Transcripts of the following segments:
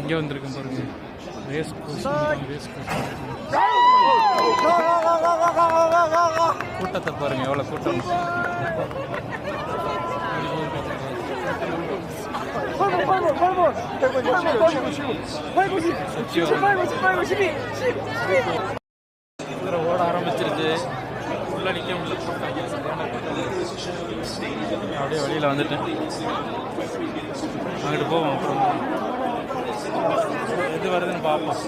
எங்கே வந்திருக்கேன் பாருங்க, ரேஸ் கோர்ஸ். கூட்டத்தை பாருங்க, எவ்வளோ கூட்டம். ஓட ஆரம்பிச்சிருச்சு, உள்ள நிற்க முடியல. அப்படியே வெளியில் வந்துட்டேன், அங்கிட்டு போவோம். அப்புறம் எது வருதுன்னு பார்ப்போம்.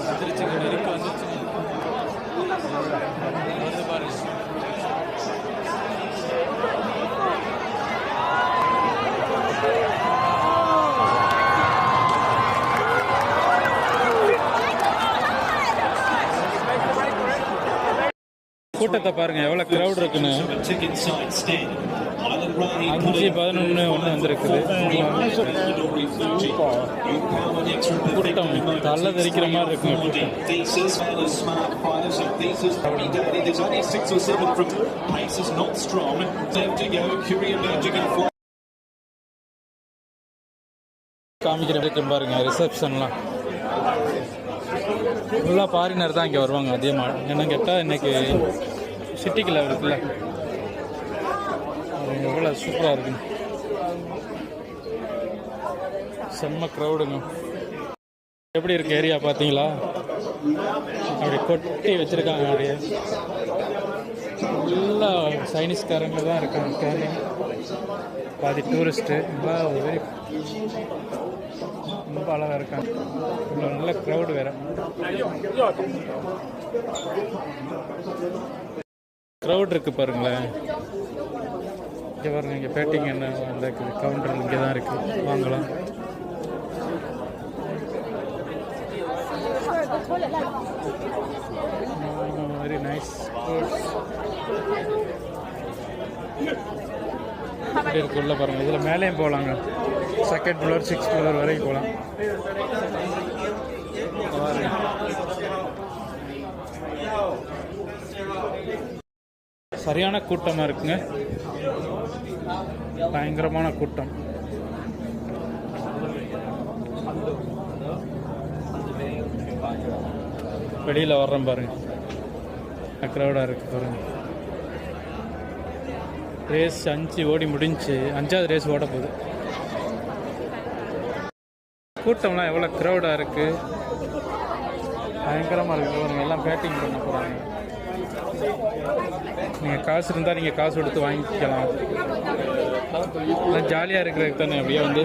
வந்துருச்சு, நெருக்க வந்துருச்சு. வந்து பாருங்க, கூட்டத்தை பாருங்க எவ்வளோ க்ரௌட் இருக்குன்னு. 5:11 ஒன்று வந்துருக்குது. கூட்டம் தள்ள தெரிக்கிற மாதிரி இருக்கு. காமிக்கிற பாருங்க, ரிசப்ஷன்லாம் ஃபுல்லாக ஃபாரினர் தான் இங்கே வருவாங்க அதிகமாக. என்னன்னு கேட்டால் இன்றைக்கி சிட்டிக்குள்ள இருக்குல்ல, எவ்வளோ சூப்பராக இருக்குங்க. செம்ம க்ரௌடுங்க. எப்படி இருக்கு ஏரியா பார்த்தீங்களா? அப்படி கொட்டி வச்சுருக்காங்க. அப்படியே ஃபுல்லாக சைனீஸ்காரங்க தான் இருக்காங்க, பாதி டூரிஸ்ட்டு. ரொம்ப அழகாக இருக்காங்க. இவ்வளோ நல்ல க்ரௌடு வேறு. க்ரௌட் இருக்குது பாருங்களேன். இங்கே பாருங்க, இங்கே பேட்டிங் என்ன இருக்குது, கவுண்டர் இங்கே தான் இருக்குது, வாங்கலாம். Very nice. இப்படி இருக்கு உள்ள பாருங்கள். இதில் மேலேயும் போகலாங்க, 2nd floor 6th floor வரைக்கும் போகலாம். சரியான கூட்டமாக இருக்குங்க, பயங்கரமான கூட்டம். வெளியில் வர்றேன் பாருங்க, க்ரௌடாக இருக்குது பாருங்க. ரேஸ் 5 ஓடி முடிஞ்சு, 5வது ரேஸ் ஓட போகுது. கூட்டம்லாம் எவ்வளோ க்ரௌடாக இருக்குது, பயங்கரமாக இருக்குது பாருங்க. எல்லாம் பேட்டிங் பண்ண போகிறாங்க. நீங்கள் காசு இருந்தால் நீங்கள் காசு கொடுத்து வாங்கிக்கலாம். ஜாலியாக இருக்கிறதுக்கு தானே அப்படியே வந்து